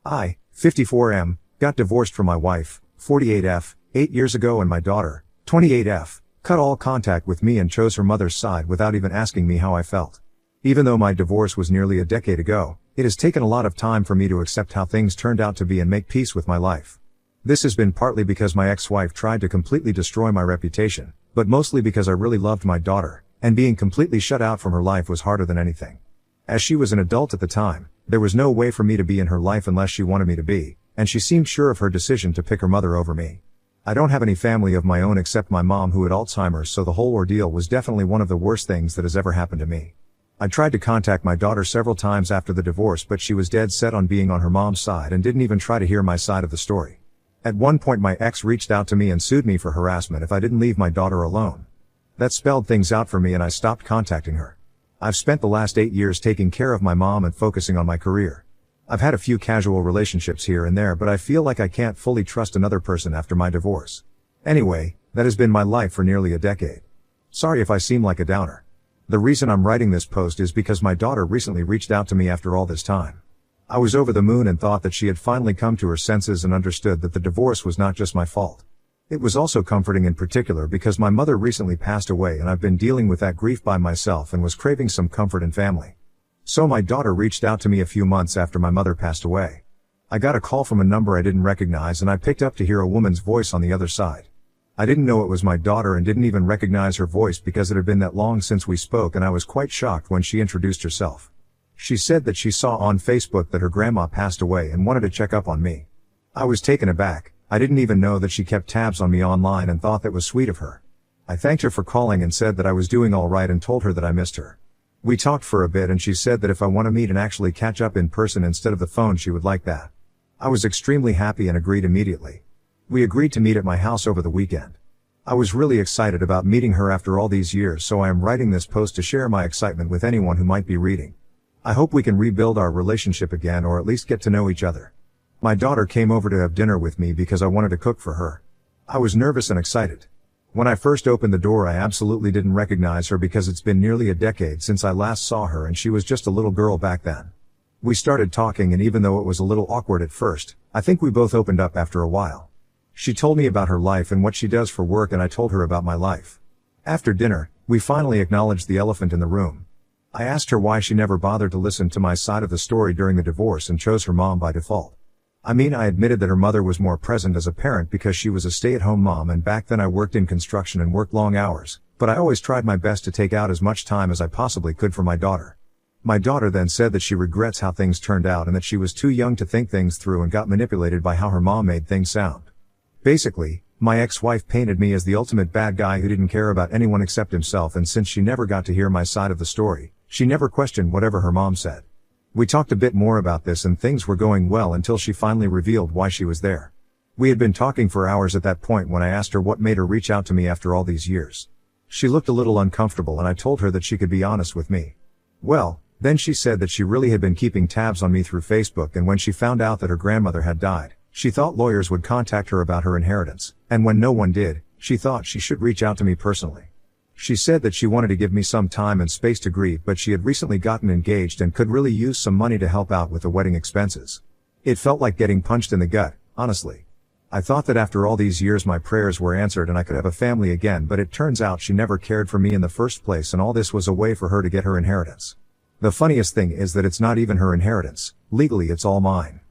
I, 54M, got divorced from my wife, 48F, 8 years ago and my daughter, 28F, cut all contact with me and chose her mother's side without even asking me how I felt. Even though my divorce was nearly a decade ago, it has taken a lot of time for me to accept how things turned out to be and make peace with my life. This has been partly because my ex-wife tried to completely destroy my reputation, but mostly because I really loved my daughter, and being completely shut out from her life was harder than anything. As she was an adult at the time, there was no way for me to be in her life unless she wanted me to be, and she seemed sure of her decision to pick her mother over me. I don't have any family of my own except my mom who had Alzheimer's, so the whole ordeal was definitely one of the worst things that has ever happened to me. I tried to contact my daughter several times after the divorce, but she was dead set on being on her mom's side and didn't even try to hear my side of the story. At one point my ex reached out to me and sued me for harassment if I didn't leave my daughter alone. That spelled things out for me and I stopped contacting her. I've spent the last 8 years taking care of my mom and focusing on my career. I've had a few casual relationships here and there, but I feel like I can't fully trust another person after my divorce. Anyway, that has been my life for nearly a decade. Sorry if I seem like a downer. The reason I'm writing this post is because my daughter recently reached out to me after all this time. I was over the moon and thought that she had finally come to her senses and understood that the divorce was not just my fault. It was also comforting in particular because my mother recently passed away and I've been dealing with that grief by myself and was craving some comfort and family. So my daughter reached out to me a few months after my mother passed away. I got a call from a number I didn't recognize and I picked up to hear a woman's voice on the other side. I didn't know it was my daughter and didn't even recognize her voice because it had been that long since we spoke, and I was quite shocked when she introduced herself. She said that she saw on Facebook that her grandma passed away and wanted to check up on me. I was taken aback. I didn't even know that she kept tabs on me online and thought that was sweet of her. I thanked her for calling and said that I was doing all right and told her that I missed her. We talked for a bit and she said that if I want to meet and actually catch up in person instead of the phone, she would like that. I was extremely happy and agreed immediately. We agreed to meet at my house over the weekend. I was really excited about meeting her after all these years, so I am writing this post to share my excitement with anyone who might be reading. I hope we can rebuild our relationship again, or at least get to know each other. My daughter came over to have dinner with me because I wanted to cook for her. I was nervous and excited. When I first opened the door, I absolutely didn't recognize her because it's been nearly a decade since I last saw her and she was just a little girl back then. We started talking, and even though it was a little awkward at first, I think we both opened up after a while. She told me about her life and what she does for work, and I told her about my life. After dinner, we finally acknowledged the elephant in the room. I asked her why she never bothered to listen to my side of the story during the divorce and chose her mom by default. I admitted that her mother was more present as a parent because she was a stay-at-home mom, and back then I worked in construction and worked long hours, but I always tried my best to take out as much time as I possibly could for my daughter. My daughter then said that she regrets how things turned out and that she was too young to think things through and got manipulated by how her mom made things sound. Basically, my ex-wife painted me as the ultimate bad guy who didn't care about anyone except himself, and since she never got to hear my side of the story, she never questioned whatever her mom said. We talked a bit more about this and things were going well until she finally revealed why she was there. We had been talking for hours at that point when I asked her what made her reach out to me after all these years. She looked a little uncomfortable and I told her that she could be honest with me. Well, then she said that she really had been keeping tabs on me through Facebook, and when she found out that her grandmother had died, she thought lawyers would contact her about her inheritance, and when no one did, she thought she should reach out to me personally. She said that she wanted to give me some time and space to grieve, but she had recently gotten engaged and could really use some money to help out with the wedding expenses. It felt like getting punched in the gut, honestly. I thought that after all these years my prayers were answered and I could have a family again, but it turns out she never cared for me in the first place, and all this was a way for her to get her inheritance. The funniest thing is that it's not even her inheritance. Legally it's all mine.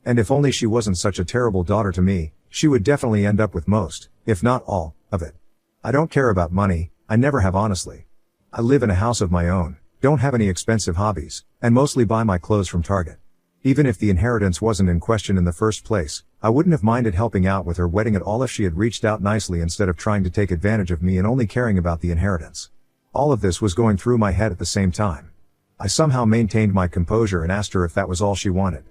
And if only she wasn't such a terrible daughter to me, she would definitely end up with most, if not all, of it. I don't care about money, I never have honestly. I live in a house of my own, don't have any expensive hobbies, and mostly buy my clothes from Target. Even if the inheritance wasn't in question in the first place, I wouldn't have minded helping out with her wedding at all if she had reached out nicely instead of trying to take advantage of me and only caring about the inheritance. All of this was going through my head at the same time. I somehow maintained my composure and asked her if that was all she wanted.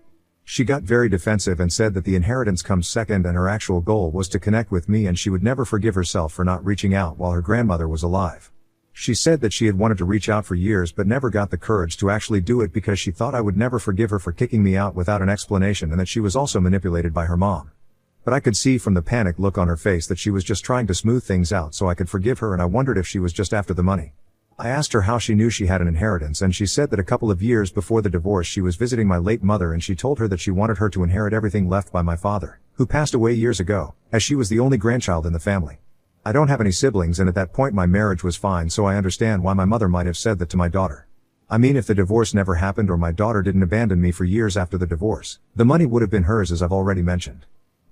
She got very defensive and said that the inheritance comes second and her actual goal was to connect with me, and she would never forgive herself for not reaching out while her grandmother was alive. She said that she had wanted to reach out for years but never got the courage to actually do it because she thought I would never forgive her for kicking me out without an explanation, and that she was also manipulated by her mom. But I could see from the panicked look on her face that she was just trying to smooth things out so I could forgive her, and I wondered if she was just after the money. I asked her how she knew she had an inheritance, and she said that a couple of years before the divorce she was visiting my late mother and she told her that she wanted her to inherit everything left by my father, who passed away years ago, as she was the only grandchild in the family. I don't have any siblings, and at that point my marriage was fine, so I understand why my mother might have said that to my daughter. I mean, if the divorce never happened or my daughter didn't abandon me for years after the divorce, the money would have been hers, as I've already mentioned.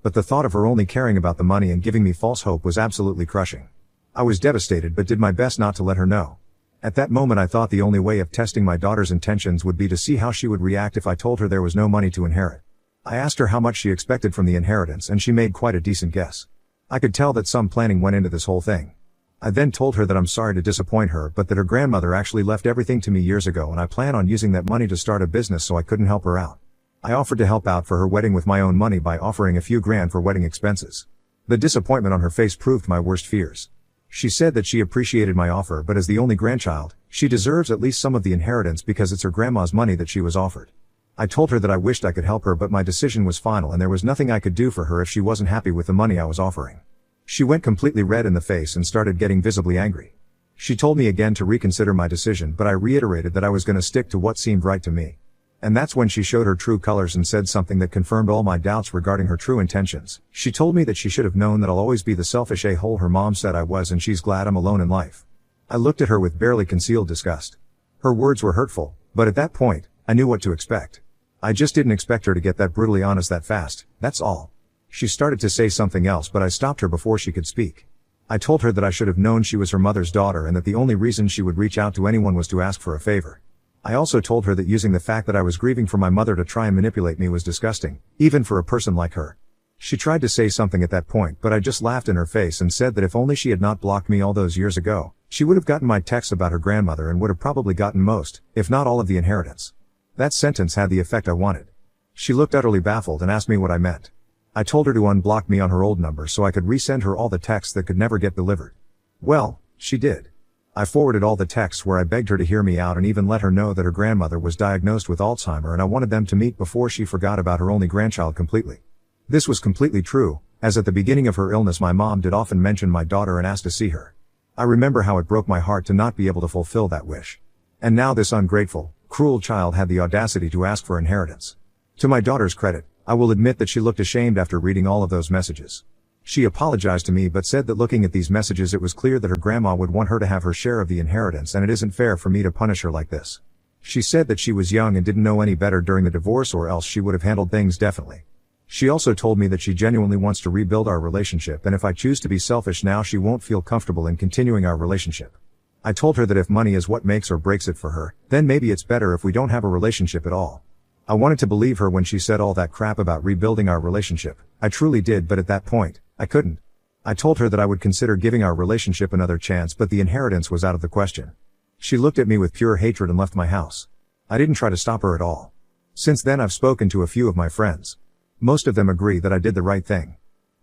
But the thought of her only caring about the money and giving me false hope was absolutely crushing. I was devastated but did my best not to let her know. At that moment I thought the only way of testing my daughter's intentions would be to see how she would react if I told her there was no money to inherit. I asked her how much she expected from the inheritance, and she made quite a decent guess. I could tell that some planning went into this whole thing. I then told her that I'm sorry to disappoint her, but that her grandmother actually left everything to me years ago and I plan on using that money to start a business, so I couldn't help her out. I offered to help out for her wedding with my own money by offering a few grand for wedding expenses. The disappointment on her face proved my worst fears. She said that she appreciated my offer, but as the only grandchild, she deserves at least some of the inheritance because it's her grandma's money that she was offered. I told her that I wished I could help her, but my decision was final and there was nothing I could do for her if she wasn't happy with the money I was offering. She went completely red in the face and started getting visibly angry. She told me again to reconsider my decision, but I reiterated that I was going to stick to what seemed right to me. And that's when she showed her true colors and said something that confirmed all my doubts regarding her true intentions. She told me that she should have known that I'll always be the selfish a-hole her mom said I was, and she's glad I'm alone in life. I looked at her with barely concealed disgust. Her words were hurtful, but at that point, I knew what to expect. I just didn't expect her to get that brutally honest that fast, that's all. She started to say something else, but I stopped her before she could speak. I told her that I should have known she was her mother's daughter and that the only reason she would reach out to anyone was to ask for a favor. I also told her that using the fact that I was grieving for my mother to try and manipulate me was disgusting, even for a person like her. She tried to say something at that point, but I just laughed in her face and said that if only she had not blocked me all those years ago, she would have gotten my texts about her grandmother and would have probably gotten most, if not all, of the inheritance. That sentence had the effect I wanted. She looked utterly baffled and asked me what I meant. I told her to unblock me on her old number so I could resend her all the texts that could never get delivered. Well, she did. I forwarded all the texts where I begged her to hear me out and even let her know that her grandmother was diagnosed with Alzheimer and I wanted them to meet before she forgot about her only grandchild completely. This was completely true, as at the beginning of her illness my mom did often mention my daughter and ask to see her. I remember how it broke my heart to not be able to fulfill that wish. And now this ungrateful, cruel child had the audacity to ask for inheritance. To my daughter's credit, I will admit that she looked ashamed after reading all of those messages. She apologized to me but said that looking at these messages it was clear that her grandma would want her to have her share of the inheritance and it isn't fair for me to punish her like this. She said that she was young and didn't know any better during the divorce, or else she would have handled things differently. She also told me that she genuinely wants to rebuild our relationship, and if I choose to be selfish now she won't feel comfortable in continuing our relationship. I told her that if money is what makes or breaks it for her, then maybe it's better if we don't have a relationship at all. I wanted to believe her when she said all that crap about rebuilding our relationship. I truly did, but at that point, I couldn't. I told her that I would consider giving our relationship another chance, but the inheritance was out of the question. She looked at me with pure hatred and left my house. I didn't try to stop her at all. Since then I've spoken to a few of my friends. Most of them agree that I did the right thing.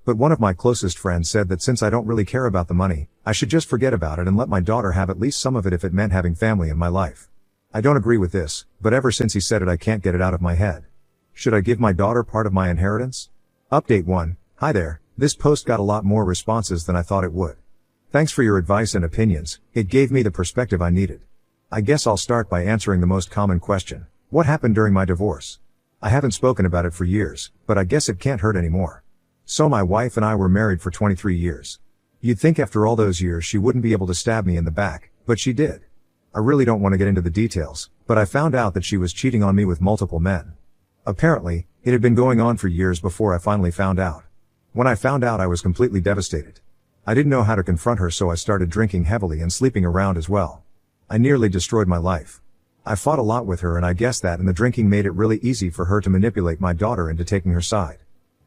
But one of my closest friends said that since I don't really care about the money, I should just forget about it and let my daughter have at least some of it if it meant having family in my life. I don't agree with this, but ever since he said it I can't get it out of my head. Should I give my daughter part of my inheritance? Update 1. Hi there, this post got a lot more responses than I thought it would. Thanks for your advice and opinions, it gave me the perspective I needed. I guess I'll start by answering the most common question. What happened during my divorce? I haven't spoken about it for years, but I guess it can't hurt anymore. So my wife and I were married for 23 years. You'd think after all those years she wouldn't be able to stab me in the back, but she did. I really don't want to get into the details, but I found out that she was cheating on me with multiple men. Apparently, it had been going on for years before I finally found out. When I found out I was completely devastated. I didn't know how to confront her, so I started drinking heavily and sleeping around as well. I nearly destroyed my life. I fought a lot with her, and I guess that and the drinking made it really easy for her to manipulate my daughter into taking her side.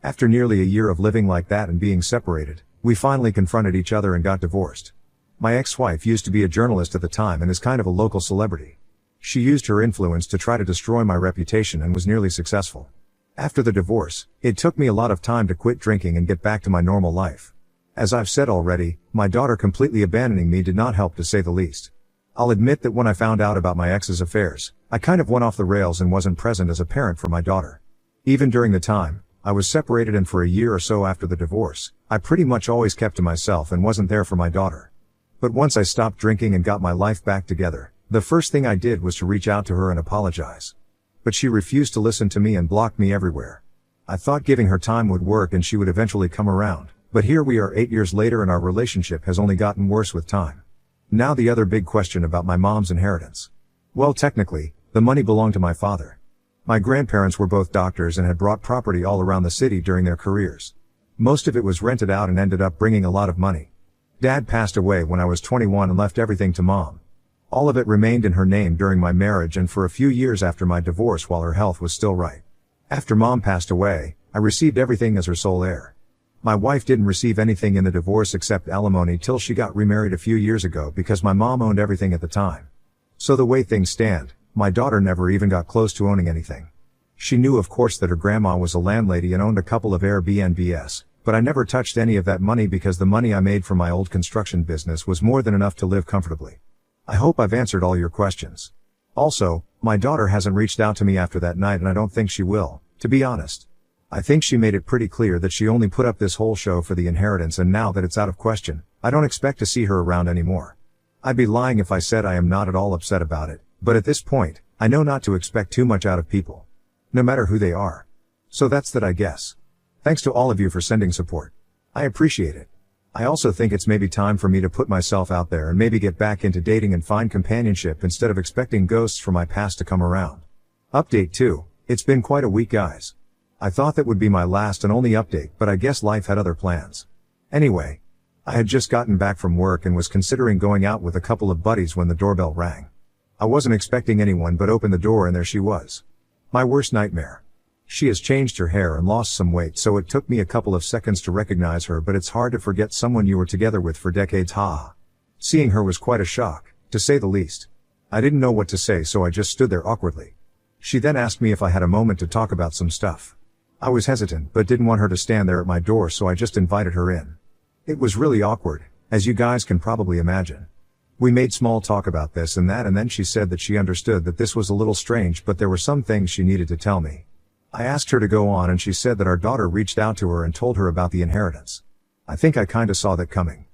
After nearly a year of living like that and being separated, we finally confronted each other and got divorced. My ex-wife used to be a journalist at the time and is kind of a local celebrity. She used her influence to try to destroy my reputation and was nearly successful. After the divorce, it took me a lot of time to quit drinking and get back to my normal life. As I've said already, my daughter completely abandoning me did not help, to say the least. I'll admit that when I found out about my ex's affairs, I kind of went off the rails and wasn't present as a parent for my daughter. Even during the time I was separated and for a year or so after the divorce, I pretty much always kept to myself and wasn't there for my daughter. But once I stopped drinking and got my life back together, the first thing I did was to reach out to her and apologize. But she refused to listen to me and blocked me everywhere. I thought giving her time would work and she would eventually come around, but here we are 8 years later and our relationship has only gotten worse with time. Now the other big question about my mom's inheritance. Well, technically, the money belonged to my father. My grandparents were both doctors and had brought property all around the city during their careers. Most of it was rented out and ended up bringing a lot of money. Dad passed away when I was 21 and left everything to Mom. All of it remained in her name during my marriage and for a few years after my divorce while her health was still right. After Mom passed away, I received everything as her sole heir. My wife didn't receive anything in the divorce except alimony till she got remarried a few years ago because my mom owned everything at the time. So the way things stand, my daughter never even got close to owning anything. She knew of course that her grandma was a landlady and owned a couple of Airbnbs, but I never touched any of that money because the money I made from my old construction business was more than enough to live comfortably. I hope I've answered all your questions. Also, my daughter hasn't reached out to me after that night and I don't think she will, to be honest. I think she made it pretty clear that she only put up this whole show for the inheritance and now that it's out of question, I don't expect to see her around anymore. I'd be lying if I said I am not at all upset about it, but at this point, I know not to expect too much out of people. No matter who they are. So that's that I guess. Thanks to all of you for sending support. I appreciate it. I also think it's maybe time for me to put myself out there and maybe get back into dating and find companionship instead of expecting ghosts from my past to come around. Update 2. It's been quite a week, guys. I thought that would be my last and only update, but I guess life had other plans. Anyway, I had just gotten back from work and was considering going out with a couple of buddies when the doorbell rang. I wasn't expecting anyone but opened the door and there she was. My worst nightmare. She has changed her hair and lost some weight, so it took me a couple of seconds to recognize her, but it's hard to forget someone you were together with for decades, haha. Seeing her was quite a shock, to say the least. I didn't know what to say, so I just stood there awkwardly. She then asked me if I had a moment to talk about some stuff. I was hesitant but didn't want her to stand there at my door, so I just invited her in. It was really awkward, as you guys can probably imagine. We made small talk about this and that, and then she said that she understood that this was a little strange, but there were some things she needed to tell me. I asked her to go on and she said that our daughter reached out to her and told her about the inheritance. I think I kinda saw that coming.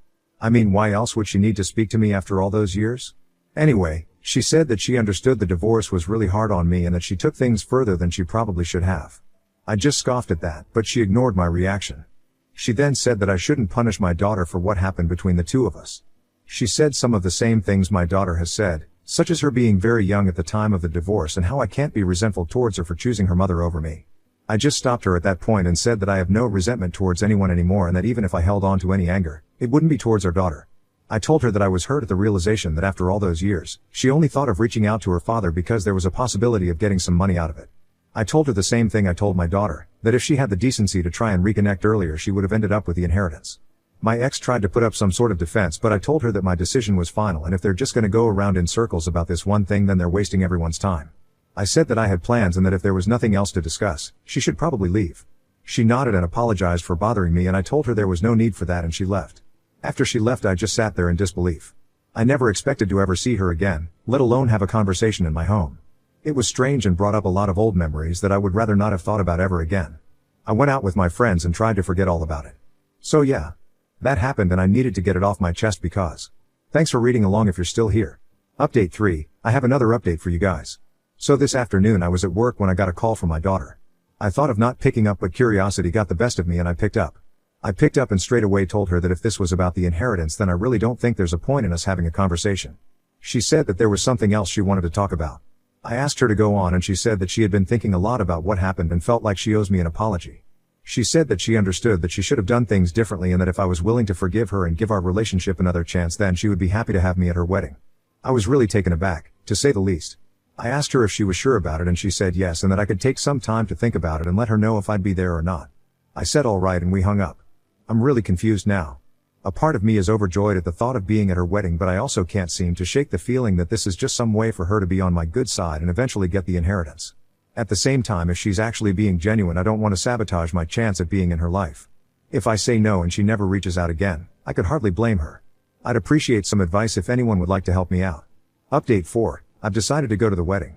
I mean, why else would she need to speak to me after all those years? Anyway, she said that she understood the divorce was really hard on me and that she took things further than she probably should have. I just scoffed at that, but she ignored my reaction. She then said that I shouldn't punish my daughter for what happened between the two of us. She said some of the same things my daughter has said, such as her being very young at the time of the divorce and how I can't be resentful towards her for choosing her mother over me. I just stopped her at that point and said that I have no resentment towards anyone anymore and that even if I held on to any anger, it wouldn't be towards our daughter. I told her that I was hurt at the realization that after all those years, she only thought of reaching out to her father because there was a possibility of getting some money out of it. I told her the same thing I told my daughter, that if she had the decency to try and reconnect earlier she would have ended up with the inheritance. My ex tried to put up some sort of defense, but I told her that my decision was final and if they're just gonna go around in circles about this one thing then they're wasting everyone's time. I said that I had plans and that if there was nothing else to discuss, she should probably leave. She nodded and apologized for bothering me and I told her there was no need for that and she left. After she left I just sat there in disbelief. I never expected to ever see her again, let alone have a conversation in my home. It was strange and brought up a lot of old memories that I would rather not have thought about ever again. I went out with my friends and tried to forget all about it. So yeah. That happened and I needed to get it off my chest because. Thanks for reading along if you're still here. Update 3, I have another update for you guys. So this afternoon I was at work when I got a call from my daughter. I thought of not picking up but curiosity got the best of me and I picked up. I picked up and straight away told her that if this was about the inheritance then I really don't think there's a point in us having a conversation. She said that there was something else she wanted to talk about. I asked her to go on and she said that she had been thinking a lot about what happened and felt like she owes me an apology. She said that she understood that she should have done things differently and that if I was willing to forgive her and give our relationship another chance then she would be happy to have me at her wedding. I was really taken aback, to say the least. I asked her if she was sure about it and she said yes and that I could take some time to think about it and let her know if I'd be there or not. I said all right and we hung up. I'm really confused now. A part of me is overjoyed at the thought of being at her wedding, but I also can't seem to shake the feeling that this is just some way for her to be on my good side and eventually get the inheritance. At the same time, if she's actually being genuine, I don't want to sabotage my chance at being in her life. If I say no and she never reaches out again, I could hardly blame her. I'd appreciate some advice if anyone would like to help me out. Update 4, I've decided to go to the wedding.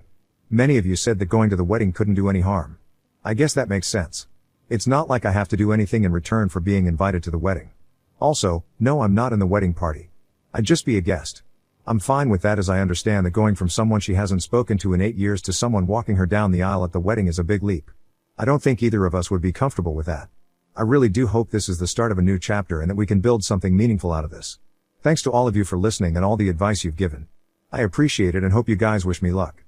Many of you said that going to the wedding couldn't do any harm. I guess that makes sense. It's not like I have to do anything in return for being invited to the wedding. Also, no, I'm not in the wedding party. I'd just be a guest. I'm fine with that, as I understand that going from someone she hasn't spoken to in 8 years to someone walking her down the aisle at the wedding is a big leap. I don't think either of us would be comfortable with that. I really do hope this is the start of a new chapter and that we can build something meaningful out of this. Thanks to all of you for listening and all the advice you've given. I appreciate it and hope you guys wish me luck.